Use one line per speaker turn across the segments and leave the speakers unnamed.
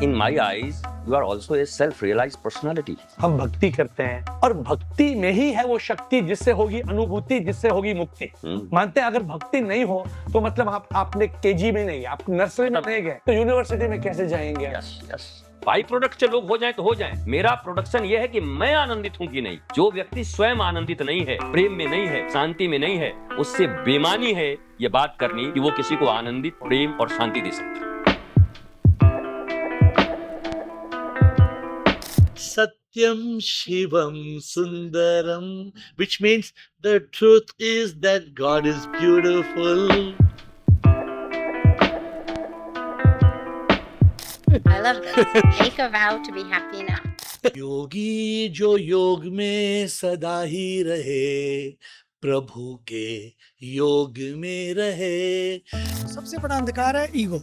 In my eyes, you are also a self-realized personality.
हम भक्ति करते हैं और भक्ति में ही है वो शक्ति जिससे होगी अनुभूति, जिससे होगी मुक्ति। मानते हैं अगर भक्ति नहीं हो तो मतलब आपने केजी में नहीं, आप नर्सरी में नहीं गए तो यूनिवर्सिटी में कैसे जाएंगे?
यस बाई प्रोडक्ट से लोग हो जाएं तो हो जाएं। मेरा प्रोडक्शन ये है कि मैं आनंदित हूँ कि नहीं। जो व्यक्ति स्वयं आनंदित नहीं है, प्रेम में नहीं है, शांति में नहीं है, उससे बेमानी है ये बात करनी कि वो किसी को आनंदित, प्रेम और शांति दे सकता है।
Satyam Shivam Sundaram, which means the truth is that God is beautiful.
I love this. Take a vow to be happy now.
योगी जो योग में सदा ही रहे, प्रभु के योग में रहे।
सबसे बड़ा अंधकार है ईगो,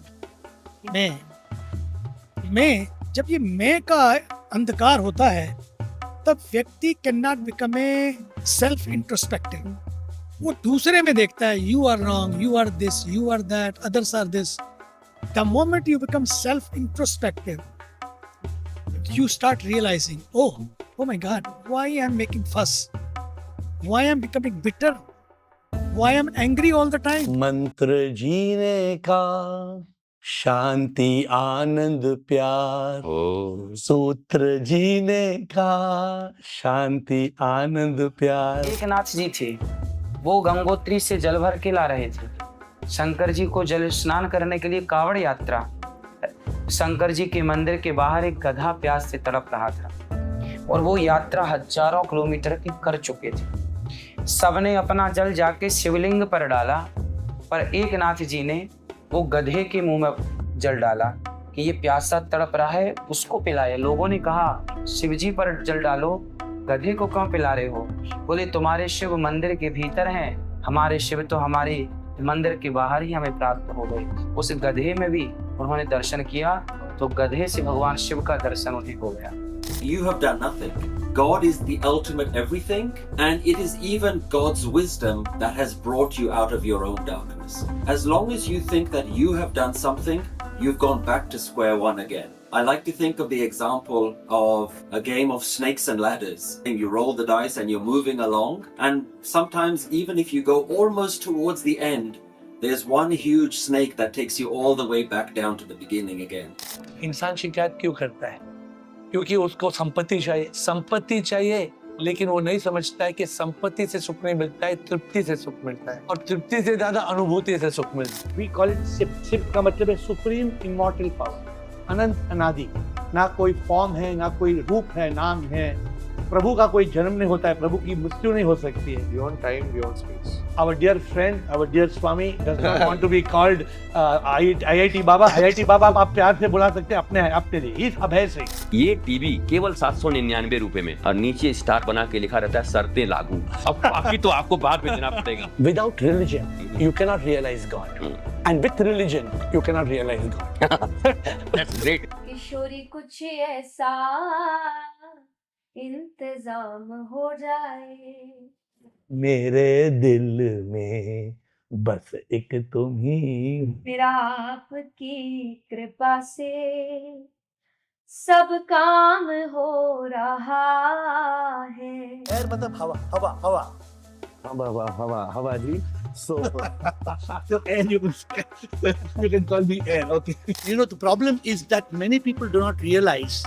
मैं जब ये मैं का अंधकार होता है तब व्यक्ति can not become a self introspective. वो दूसरे में देखता है, you are wrong, you are this, you are that, others are this. The moment you become self-introspective, you start realizing, oh my God, why I'm making fuss? Why I'm becoming bitter? Why I'm angry all the time?
मंत्र जीने का शांति आनंद प्यार, सूत्र जीने का शांति आनंद प्यार।
एक नाथ जी थे, वो गंगोत्री से जल भर के ला रहे थे शंकर जी को जल स्नान करने के लिए कावड़ यात्रा। शंकर जी के मंदिर के बाहर एक गधा प्यास से तड़प रहा था और वो यात्रा हजारों किलोमीटर की कर चुके थे। सबने अपना जल जाके शिवलिंग पर डाला, पर एक नाथ जी ने वो गधे के मुंह में जल डाला कि ये प्यासा तड़प रहा है, उसको पिलाए। लोगों ने कहा शिव जी पर जल डालो, गधे को क्यों पिला रहे हो? बोले तुम्हारे शिव मंदिर के भीतर हैं, हमारे शिव तो हमारे मंदिर के बाहर ही हमें प्राप्त हो गए। उस गधे में भी उन्होंने दर्शन किया तो गधे से भगवान शिव का दर्शन उन्हें हो गया।
You have done nothing. God is the ultimate everything, and it is even God's wisdom that has brought you out of your own darkness. As long as you think that you have done something, you've gone back to square one again. I like to think of the example of a game of snakes and ladders. You roll the dice and you're moving along, and sometimes even if you go almost towards the end, there's one huge snake that takes you all the way back down to the beginning again.
इंसान शिकायत क्यों करता है? क्योंकि उसको संपत्ति चाहिए, लेकिन वो नहीं समझता है कि संपत्ति से सुख नहीं मिलता है, तृप्ति से सुख मिलता है, और तृप्ति से ज्यादा अनुभूति से सुख मिलता है। We call it Shiv. Shiv का मतलब है सुप्रीम इमॉर्टल पावर, अनंत अनादि। ना कोई फॉर्म है, ना कोई रूप है, नाम है। प्रभु का कोई जन्म नहीं होता है, प्रभु की मृत्यु नहीं हो सकती है।
Beyond time, beyond space.
Our dear friend, our dear Swami does not want to be called IIT Baba. IIT बाबा आप प्यार से बुला सकते हैं अपने लिए। He is Abhay Singh.
ये टीवी केवल 799 रुपए में, और नीचे स्टार बना के लिखा रहता है शर्तें लागू। अब बाकी तो आपको बाद में देना पड़ेगा।
Without religion, you cannot realize God, and with religion, you cannot realize God.
That's great.
किशोरी कुछ ऐसा इंतजाम हो जाए,
मेरे दिल में बस एक तुम ही।
मेरा आपकी कृपा से सब काम हो रहा है।
एयर मतलब हवा जी। So
air, you can call me air, okay.
you know, the problem is that many people do not realize,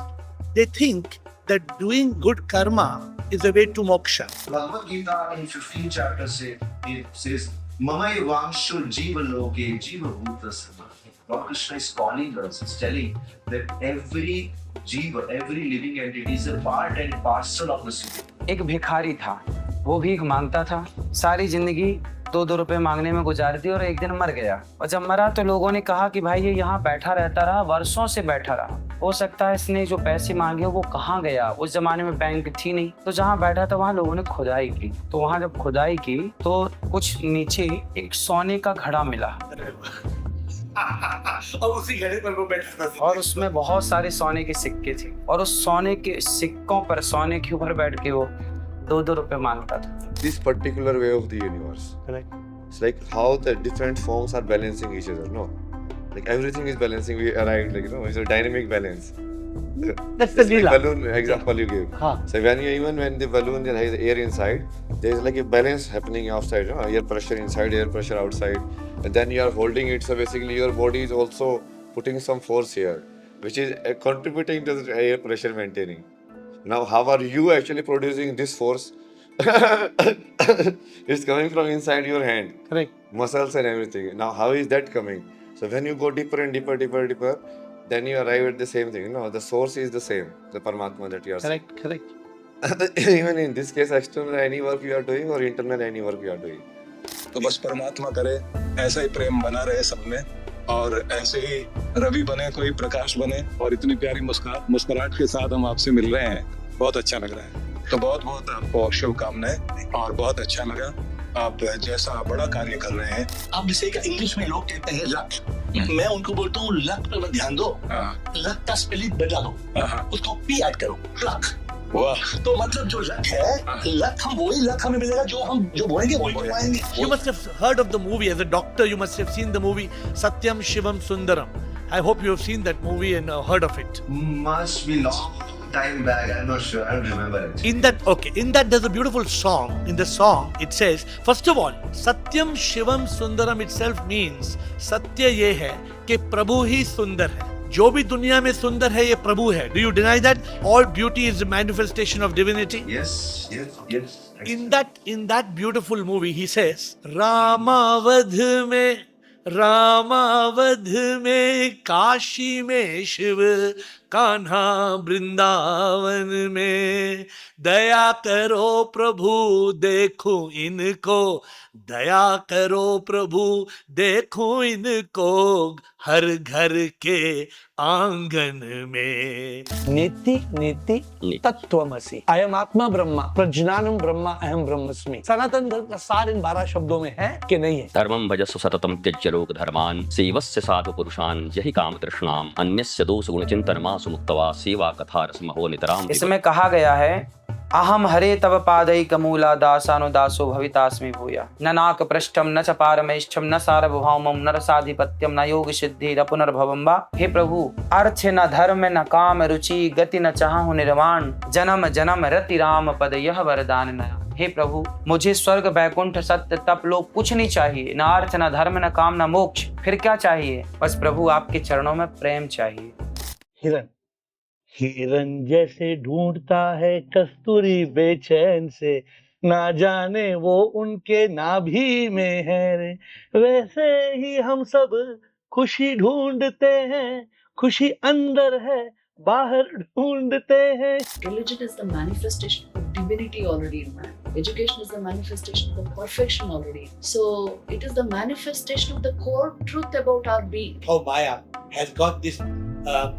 they think that doing good karma is a way to moksha.
Bhagavad Gita in 15th chapter says, Mamai Vamshul Jiva Loke Jiva Bhuta Sama. Lord Krishna is calling us, is telling that every jiva, every living entity is a part and parcel of the soul.
एक भिखारी था, वो भीख मांगता था, सारी जिंदगी 2-2 रुपए मांगने में गुजार दी और एक दिन मर गया। और जब मरा तो लोगों ने कहा कि भाई ये यहाँ बैठा रहता रहा, वर्षों से बैठा रहा, हो सकता है इसने जो पैसे मांगे वो कहाँ गया। उस जमाने में बैंक थी नहीं, तो जहाँ बैठा था वहाँ लोगों ने खुदाई की। तो वहाँ जब खुदाई की तो कुछ नीचे एक सोने का घड़ा मिला
और उसी घड़े पर वो बैठा था,
और उसमें बहुत सारे सोने के सिक्के थे, और उस सोने के सिक्कों पर, सोने के ऊपर बैठ के वो 2-2 रुपए मांगता था।
This particular way of the universe.
correct?
It's like how the different forms are balancing each other, no?
like everything is balancing. We arrived, like, you know, it's a dynamic balance.
That's the
It's like
lila.
balloon example you gave.
हाँ.
So when the balloon has air inside, there is like a balance happening outside, you know, air pressure inside, air pressure outside, and then you are holding it. So basically, your body is also putting some force here, which is contributing to the air pressure maintaining. Now, how are you actually producing this force? It's coming from inside your hand,
Correct.
muscles and everything. Now, how is that coming? So when you go deeper and deeper, then you arrive at the same thing. You know, the source is the same, the Paramatma that you are seeing.
Correct.
Even in this case, external any work you are doing or internal any work you are doing.
तो बस परमात्मा करे ऐसा ही प्रेम बना रहे सब में, और ऐसे ही रवि बने, कोई प्रकाश बने, और इतनी प्यारी मुस्कुराहट के साथ हम आपसे मिल रहे हैं, बहुत अच्छा लग रहा है। तो बहुत बहुत आपको शुभकामनाएं, और बहुत अच्छा लगा आप जैसा बड़ा कार्य कर रहे हैं।
अब जैसे इंग्लिश में लोग कहते हैं लक, मैं उनको बोलता हूँ लक पर मत ध्यान दो, लक का स्पेलिंग बदला दो, उसको पी ऐड करो, लक।
वाह,
तो मतलब जो लक है, लक हम वही लक हमें मिलेगा जो हम जो बोलेंगे वही बोलेंगे। You must have heard of the movie as a doctor. You must have seen the movie Satyam Shivam Sundaram. I hope you have seen that movie and heard of it.
Must be long time back. I'm not sure. I don't remember it.
In that there's a beautiful song. In the song it says, first of all, Satyam Shivam Sundaram itself means सत्य ये है कि प्रभु ही सुंदर है। जो भी दुनिया में सुंदर है ये प्रभु है। Do you deny that? All beauty is a manifestation of divinity.
Yes.
In that beautiful movie he says, रामावध में काशी में शिव, कान्हा वृंदावन में, दया करो प्रभु देखो इनको, दया करो प्रभु देखो इनको, हर घर के आंगन में।
नेति तत्त्वमसि, अयम आत्मा ब्रह्मा, प्रज्ञानम ब्रह्मा, अहम ब्रह्मस्मि। सनातन धर्म का सार इन 12 शब्दों में है कि नहीं है?
धर्मं भजस्व सततं त्यज्य लोक धर्मान्, सेवस्य साधु पुरुषान् यहि काम तृष्णाम्, अन्यस्य दोष गुण चिंतन मासु मुक्त्वा, सेवा कथा रसमहो नितराम्।
इसमें कहा गया है, अहम हरे तव पादैक मूला दासानुदासो भवितास्मि भूया, न नाक पृष्ठम न च पारमेष्ठम न सार्वभौमम न रसाधिपत्यम न योग सिद्धि न पुनर्भवम वा। हे प्रभु, अर्थ न धर्म न काम रुचि, गति न चाहु निर्वाण, जन्म जन्म रति राम पद यह वरदान नया। हे प्रभु, मुझे स्वर्ग वैकुंठ सत्य तप लोक कुछ नहीं चाहिए, न अर्थ न धर्म न काम न मोक्ष, फिर क्या चाहिए? बस प्रभु आपके चरणों में प्रेम चाहिए।
हिरन जैसे ढूंढता है कस्तूरी बेचैन से, ना जाने वो उनके नाभि में है रे, वैसे ही हम सब खुशी ढूंढते हैं, खुशी अंदर है बाहर ढूंढते हैं।
Religion is the manifestation of divinity already in man. Education is the manifestation of the perfection already. So it is the manifestation of the core truth about our being.
How Maya has got these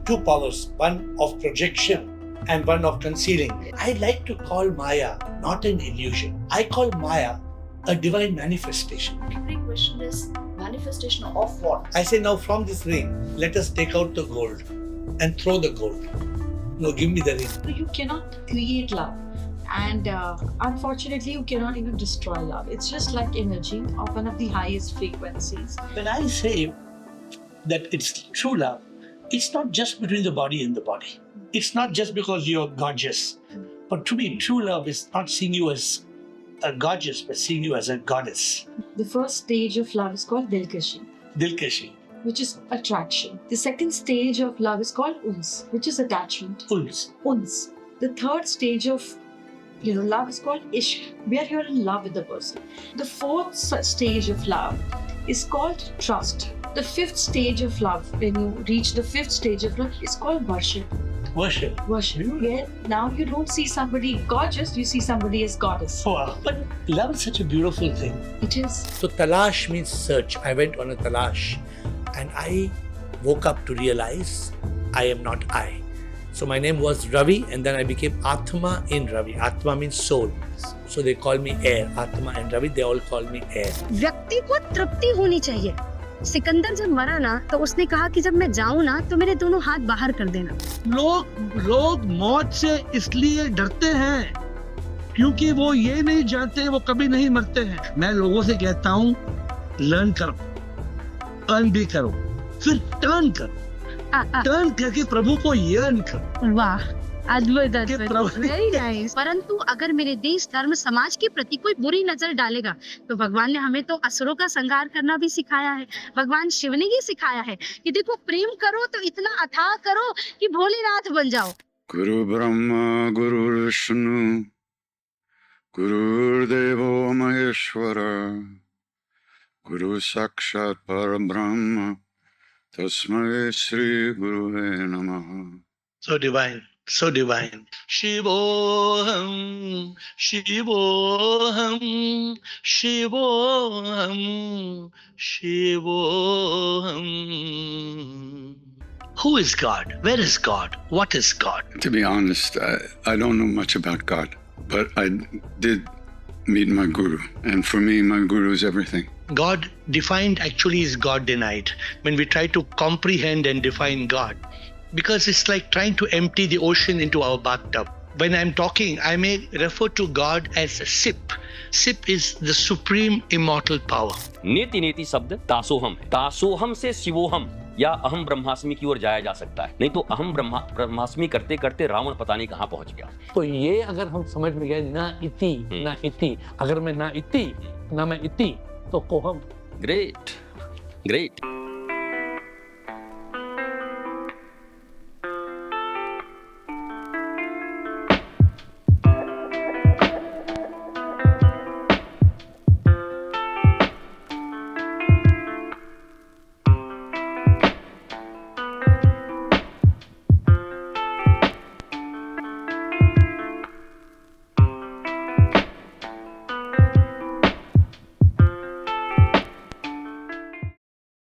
two powers, one of projection and one of concealing. I like to call Maya not an illusion. I call Maya a divine manifestation.
Every question is manifestation of what?
I say now from this ring, let us take out the gold and throw the gold. No, give me the ring.
So you cannot create love. And unfortunately, you cannot even destroy love. It's just like energy of one of the highest frequencies.
When I say that it's true love, it's not just between the body and the body. It's not just because you're gorgeous. But to me, true love is not seeing you as a gorgeous, but seeing you as a goddess.
The first stage of love is called Dilkashi,
Dilkashi.
which is attraction. The second stage of love is called Uns, which is attachment.
Uns.
Uns. The third stage of love is called Ishq, where you're in love with the person. The fourth stage of love is called trust. The fifth stage of love, when you reach the fifth stage of love, is called worship.
Worship.
Worship. Where now you don't see somebody gorgeous, you see somebody as goddess.
Wow. But love is such a beautiful thing.
It is.
So talash means search. I went on a talash and I woke up to realize I am not I. So my name was Ravi and then I became Atma in Ravi. Atma means soul. So they call me air. Atma and Ravi, they all call me air.
व्यक्ति को तृप्ति होनी चाहिए। सिकंदर जब मरा ना तो उसने कहा कि जब मैं जाऊं ना तो मेरे दोनों हाथ बाहर कर देना।
लोग मौत से इसलिए डरते हैं क्योंकि वो ये नहीं जानते वो कभी नहीं मरते हैं। मैं लोगों से कहता हूँ लर्न करो, अर्न भी करो,
फिर टर्न कर, टर्न करके प्रभु को यर्न कर।
वाह, अद्भुत
कि
अद्भुत,
प्रभु-
वेरी नाइस। परंतु अगर मेरे देश धर्म समाज के प्रति कोई बुरी नजर डालेगा तो भगवान ने हमें तो असुरों का संहार करना भी सिखाया है। भगवान शिव ने ही सिखाया है कि देखो प्रेम करो तो इतना अथाह करो कि भोलेनाथ बन जाओ।
गुरु ब्रह्मा गुरु विष्णु गुरुर्देवो महेश्वर गुरु साक्षात् परब्रह्म तस्मै श्री गुरुवे नमः।
So divine, so divine. Shivoham, Shivoham, Shivoham, Shivoham. Who is God? Where is God? What is God?
To be honest, I don't know much about God, but I did meet my guru, and for me, my guru is everything.
God defined actually is God denied when we try to comprehend and define God. Because it's like trying to empty the ocean into our bathtub. When I'm talking, I may refer to God as a sip. Sip is the supreme immortal power.
नेति नेति शब्द दासोहम है। दासोहम से शिवोहम या अहम ब्रह्मास्मि की ओर जाया जा सकता है, नहीं तो अहम ब्रह्मास्मि करते करते रावण पता नहीं कहाँ पहुंच गया।
तो ये अगर हम समझ में गए ना इति, अगर मैं ना इति ना मैं इति तो कोहम।
Great great.